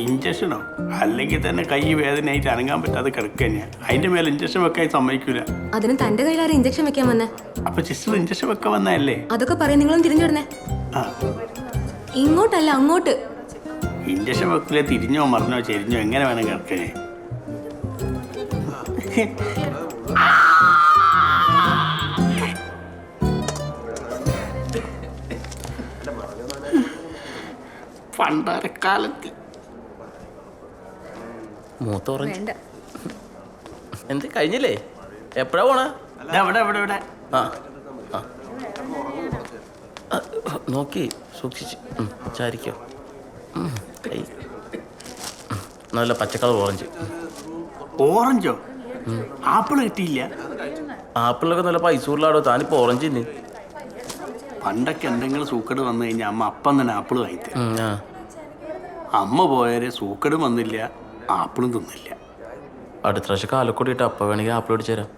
ഇഞ്ചക്ഷനോ? അല്ലെങ്കിൽ തന്നെ കൈ വേദനയായിട്ട് അനങ്ങാൻ പറ്റാതെ കിടക്കുക തന്നെയാണ്. അതിന്റെ മേലെ ഇഞ്ചക്ഷൻ വെക്കാൻ സമ്മതിക്കൂല. അതിന് തന്റെ കയ്യിലാരും ഇഞ്ചക്ഷൻ വെക്കാൻ വന്നേ? അപ്പൊ സിസ്റ്റർ ഇഞ്ചക്ഷൻ വെക്കാൻ വന്നതല്ലേ? അതൊക്കെ പറയാം. നിങ്ങളൊന്ന് തിരിഞ്ഞിടണേ. ഇങ്ങോട്ടല്ല, അങ്ങോട്ട്. ഇഞ്ചക്ഷൻ വെക്കില്ലേ? തിരിഞ്ഞോ മറിഞ്ഞോ ചെരിഞ്ഞോ എങ്ങനെ വേണം കിടക്കേ? പണ്ടാരക്കാലത്ത് മൂത്തോറഞ്ച് എന്ത് കഴിഞ്ഞില്ലേ? എപ്പോഴാ പോണ? നോക്കി സൂക്ഷിച്ച് ചാരിക്കോ. നല്ല പച്ചക്കളർ ഓറഞ്ച്. ഓറഞ്ചോ? ആപ്പിൾ കിട്ടിയില്ല? ആപ്പിളൊക്കെ നല്ല പൈസ ഉള്ളാടോ. താനിപ്പോ ഓറഞ്ച് തന്നെ. പണ്ടൊക്കെ എന്തെങ്കിലും സൂക്കേട് വന്നു കഴിഞ്ഞാൽ അമ്മ അപ്പം തന്നെ ആപ്പിൾ വാങ്ങിത്തരും. അമ്മ പോയാല് സൂക്കേട് വന്നില്ല, ആപ്പിളും തിന്നില്ല. അടുത്ത പ്രാവശ്യം കാലക്കൂടി ഇട്ട് അപ്പം വേണമെങ്കിൽ ആപ്പിൾ അടിച്ചു തരാം.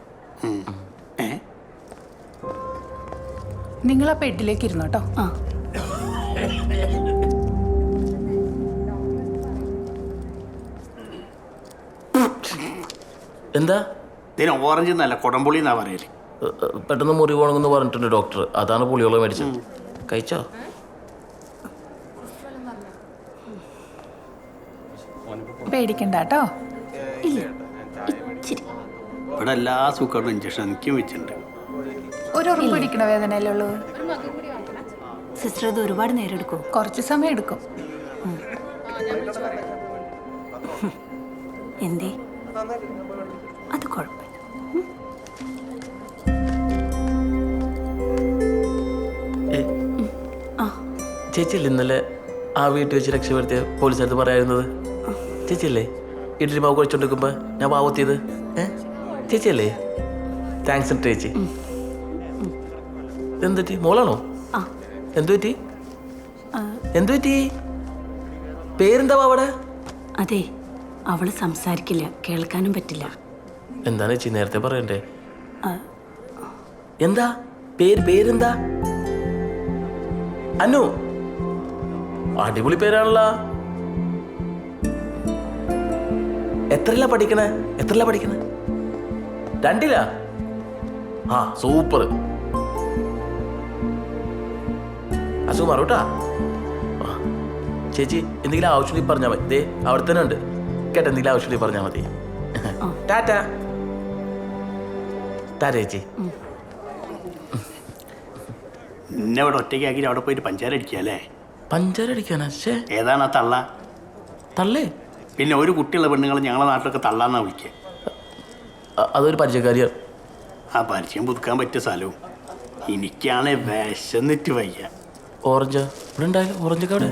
നിങ്ങൾ ആ പെട്ടിലേക്ക് ഇരുന്നോ കേട്ടോ. എന്താ ഇതിന് ഓറഞ്ച് എന്നല്ല കൊടംപുളി എന്നാ പറയല്. പെട്ടെന്ന് മുറി പോകണമെന്ന് പറഞ്ഞിട്ടുണ്ട് ഡോക്ടർ. അതാണ് പുളിയോളം മേടിച്ചത്. കഴിച്ചോ? പേടിക്കണ്ട കേട്ടോ. ഇവിടെ എല്ലാ സൂക്കേടും ഇഞ്ചക്ഷൻ എനിക്കും വെച്ചിട്ടുണ്ട്. ഒരു ഉറപ്പ് പിടിക്കണ വേദനയല്ലേ ഉള്ളൂ സിസ്റ്റർ. അത് ഒരുപാട് നേരം എടുക്കും? കുറച്ച് സമയം എടുക്കും. എന്തേ? അത് കുഴപ്പമില്ല. ചേച്ചിയല്ലേ ഇന്നലെ ആ വീട്ടിൽ വെച്ച് രക്ഷപ്പെടുത്തിയ പോലീസുകാരത്ത് പറയായിരുന്നത്? ചേച്ചിയല്ലേ ഇഡ്ഡലി മാവ് കഴിച്ചോണ്ടിരിക്കുമ്പോ ഞാൻ പാവത്തിയത്? ചേച്ചിയല്ലേ? താങ്ക്സ് ചേച്ചി. എന്തുപറ്റി? മോളാണോ? എന്തുപറ്റി? എന്തുപറ്റി? പേരെന്താ അവിടെ? അതെ, അവള് സംസാരിക്കില്ല, കേൾക്കാനും പറ്റില്ല. എന്താണ് ചേച്ചി നേരത്തെ പറയണ്ടേ? എന്താ പേരെന്താ? അനു. അടിപൊളി പേരാണല്ലോ. എത്രല്ല പഠിക്കണേ? 2ലാ? ആ സൂപ്പർ. അസുമാറൂട്ടാ. ചേച്ചി എന്തെങ്കിലും ആവശ്യമുണ്ടെങ്കിൽ പറഞ്ഞാൽ മതി. ദേ അവിടെ തന്നെ ഉണ്ട് കേട്ടോ. എന്തെങ്കിലും ആവശ്യമുണ്ടെങ്കിൽ പറഞ്ഞാൽ മതി. ടാറ്റാ. ടാറ്റ ചേച്ചി. എന്നെ ഇവിടെ ഒറ്റയ്ക്കാക്കി അവിടെ പോയിട്ട് പഞ്ചാര അടിക്കല്ലേ? പഞ്ചാര അടിക്കാനാ? ഏതാണ് ആ തള്ള? തള്ളേ? പിന്നെ ഒരു കുട്ടിയുള്ള പെണ്ണുങ്ങൾ ഞങ്ങളെ നാട്ടിലൊക്കെ തള്ളാന്നാ വിളിക്കുക. അതൊരു പരിചയക്കാരിയാണ്. ആ പരിചയം പുതുക്കാൻ പറ്റിയ സ്ഥലവും. എനിക്കാണെ വിശന്നിട്ട് വയ്യ. ഓറഞ്ച് ഇവിടെ ഉണ്ടായാലും ഓറഞ്ചൊക്കെ അവിടെ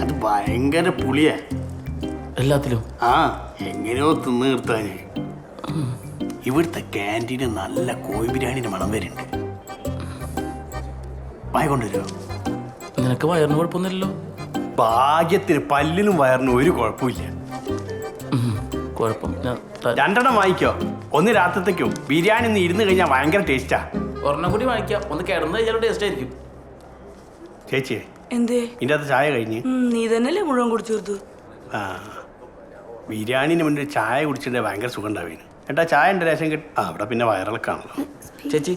അത് ഭയങ്കര പുളിയാ എല്ലാത്തിലും. ആ എങ്ങനെയോ തിന്ന് നിർത്താന്. ഇവിടുത്തെ ക്യാൻറ്റീന് നല്ല കോഴി ബിരിയാണിന്റെ മണം വരുന്നുണ്ട്. വായ കൊണ്ടുവരുമോ? നിനക്ക് വയറിന് കുഴപ്പമൊന്നുമില്ലല്ലോ? ഭാഗ്യത്തിന് പല്ലിനും വയറിനും ഒരു കുഴപ്പമില്ല. കുഴപ്പം 2 വാങ്ങിക്കോ. ഒന്ന് രാത്രിത്തേക്കും. ബിരിയാണി ഒന്ന് ഇരുന്ന് കഴിഞ്ഞാൽ ഭയങ്കര ടേസ്റ്റാ. ഒരെണ്ണം കൂടി വാങ്ങിക്കാം. ഒന്ന് കിടന്ന് കഴിഞ്ഞാൽ ടേസ്റ്റ് ആയിരിക്കും. ചേച്ചി എന്തേ? ഇതിൻ്റെ അകത്ത് ചായ കഴിഞ്ഞ് നീ തന്നെയല്ലേ മുഴുവൻ കുടിച്ചു തീർത്തു? ആ ബിരിയാണിന് മുന്നിൽ ചായ കുടിച്ചിട്ടുണ്ടെങ്കിൽ ഭയങ്കര സുഖം ഉണ്ടാവേന്. ഏട്ടാ ചായ ഉണ്ട് രേഷൻ കിട്ടും. ആ അവിടെ പിന്നെ വയറിളക്കാണല്ലോ. ചേച്ചി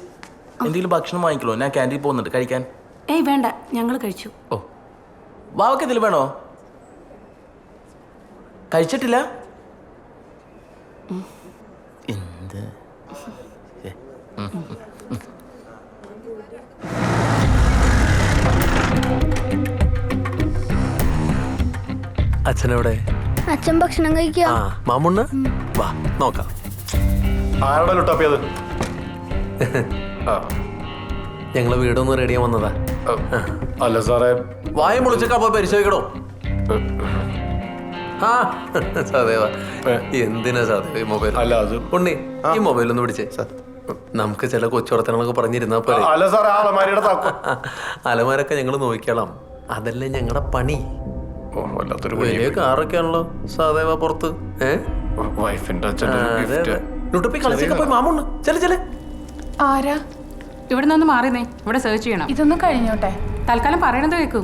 എന്തെങ്കിലും ഭക്ഷണം വാങ്ങിക്കണോ? ഞാൻ ക്യാൻറ്റീൻ പോകുന്നുണ്ട് കഴിക്കാൻ. ഏയ് വേണ്ട, ഞങ്ങൾ കഴിച്ചു. ഓ വാവക്ക് എന്തെങ്കിലും വേണോ? കഴിച്ചിട്ടില്ല? എന്ത് അച്ഛനെവിടെ? അച്ഛൻ ഭക്ഷണം കഴിക്കുക. മാമുണ്ണ് വാ നോക്കാം. ആരോടെ ലുട്ടാപ്പിയത്? ഞങ്ങള് വീടൊന്ന് റെഡിയാൻ വന്നതാ. അല്ല സാറേ, വായ മുളിച്ചൊക്കെ അപ്പൊ പരിശോധിക്കണോ? ആ സദേവ എന്തിനാ സാധേ മൊബൈൽ? അല്ല അത് ഉണ്ണി ഈ മൊബൈൽ ഒന്ന് പിടിച്ചേ. നമുക്ക് ചില കൊച്ചുവർത്തനങ്ങളൊക്കെ പറഞ്ഞിരുന്നാ പോലെ. അല്ല സാറേ, അലമാരിയുടെ താക്കോ. അലമാരൊക്കെ ഞങ്ങൾ നോക്കിക്കോളാം. അതല്ലേ ഞങ്ങളുടെ പണി. വലിയ കാറൊക്കെ ആണല്ലോ സാദേവ പുറത്ത്. വൈഫിന്റെ ലുട്ടപ്പി കളിച്ചൊക്കെ പോയി മാമുണ്ണ് ചെല ചെല. ആരാ? ഇവിടെ നിന്ന് മാറിന്നേ, ഇവിടെ സെർച്ച് ചെയ്യണം. ഇതൊന്ന് കഴിഞ്ഞോട്ടെ. തൽക്കാലം പറയണത് കേൾക്കൂ.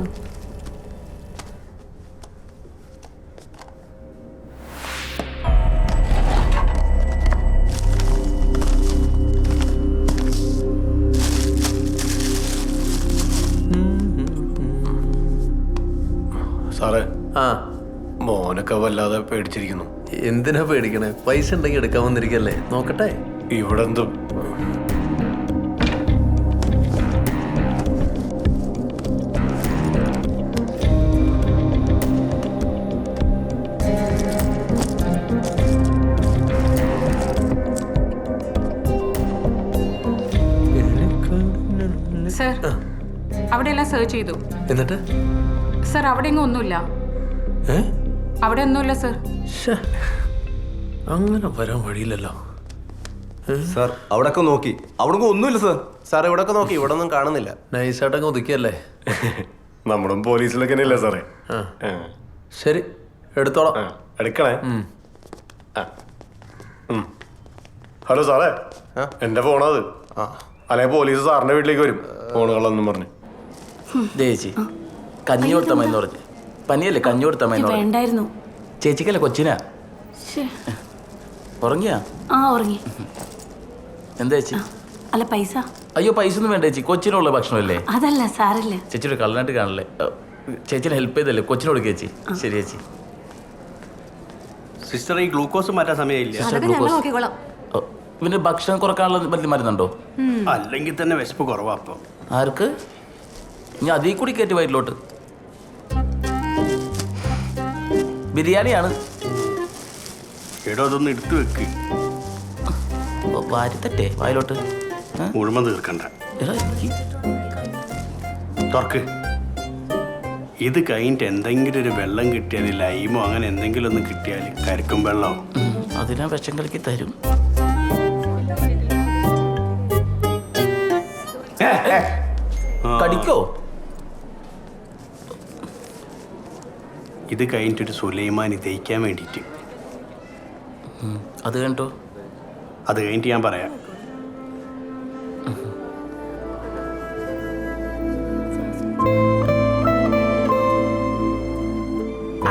സാറേ ആ മോനൊക്കെ വല്ലാതെ പേടിച്ചിരിക്കുന്നു. എന്തിനാ പേടിക്കണേ? പൈസ ഉണ്ടെങ്കിൽ എടുക്കാൻ വന്നിരിക്കല്ലേ, നോക്കട്ടെ. ഇവിടെ എന്തും സർ, അവിടെയെല്ലാം സെർച്ച് ചെയ്തു. എന്നിട്ട് സർ, അവിടെ എങ്ങും ഒന്നുമില്ല. ഏ അവിടെ ഒന്നുമില്ല സർ. ശ്ശേ, അങ്ങനെ വരാൻ വഴിയില്ലല്ലോ. സാർ അവിടെയൊക്കെ നോക്കി, അവിടെ ഒന്നുമില്ല സാർ. സാർ ഇവിടെയൊക്കെ നോക്കി, ഇവിടെ ഒന്നും കാണുന്നില്ല. നൈസായിട്ടങ്ങ് ഒതുക്കിയല്ലേ. നമ്മളും പോലീസിലൊക്കെ അല്ലേ സാറേ? ആ ശരി, എടുത്തോളാം. എടുക്കണേ. ഹലോ സാറേ, എന്റെ ഫോണത്. അല്ലെങ്കിൽ പോലീസ് സാറിന്റെ വീട്ടിലേക്ക് വരും ഫോണുകളെന്നും പറഞ്ഞു. ചേച്ചി കഞ്ഞി കൊടുത്തമ്മന്ന് പറഞ്ഞു. പനിയല്ലേ, കഞ്ഞി കൊടുത്തമ്മന്ന് പറഞ്ഞു. വേണ്ടായിരുന്നു. ചേച്ചിക്കല്ലേ കൊച്ചിനാ. ഉറങ്ങിയാ? ആ ഉറങ്ങി. എന്താ ചേച്ചി? അല്ല പൈസ. അയ്യോ പൈസ ഒന്നും വേണ്ട ചേച്ചി, കൊച്ചിനുള്ള ഭക്ഷണമല്ലേ. അതല്ല സാരല്ല. ചേച്ചിയുടെ കള്ളനായിട്ട് കാണല്ലേ. ചേച്ചിനെ ഹെൽപ്പ് ചെയ്തല്ലേ, കൊച്ചിന് കൊടുക്കുക ചേച്ചി. ശരി ചേച്ചി. സിസ്റ്റർ, ഈ ഗ്ലൂക്കോസ് മാറ്റാൻ സമയമില്ല. ഇവന് ഭക്ഷണം കുറക്കാനുള്ള വലിയ മരുന്നുണ്ടോ? അല്ലെങ്കിൽ തന്നെ വിശപ്പ് കുറവാ. അപ്പം ആർക്ക്? ഇനി അതിൽ കൂടി കയറ്റി വയറ്റിലോട്ട്. ബിരിയാണിയാണ്. എടോ അതൊന്ന് എടുത്തു വെക്ക്. വാരിത്തട്ടെ വായിലോട്ട്. മുഴുവൻ തീർക്കണ്ട. തുറക്ക്. ഇത് കഴിഞ്ഞിട്ട് എന്തെങ്കിലും ഒരു വെള്ളം കിട്ടിയാൽ, ലൈമോ അങ്ങനെ എന്തെങ്കിലും ഒന്ന് കിട്ടിയാൽ, കരിക്കും വെള്ളമോ, അതിനാ വിഷം കളിക്ക് തരും. കടിക്കോ? ഇത് കഴിഞ്ഞിട്ടൊരു സുലൈമാനി തേക്കാൻ വേണ്ടിയിട്ട്. അത് കണ്ടോ? അത് കഴിഞ്ഞിട്ട് ഞാൻ പറയാം.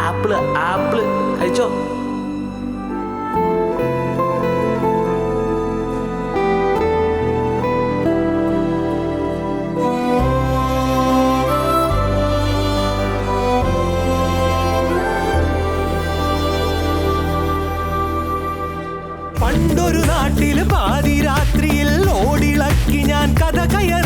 ആപ്പിള് ആപ്പിള് കഴിച്ചോ? പണ്ടൊരു നാട്ടിൽ പാതിരാത്രിയിൽ ഓടിളക്കി ഞാൻ കഥ കയറി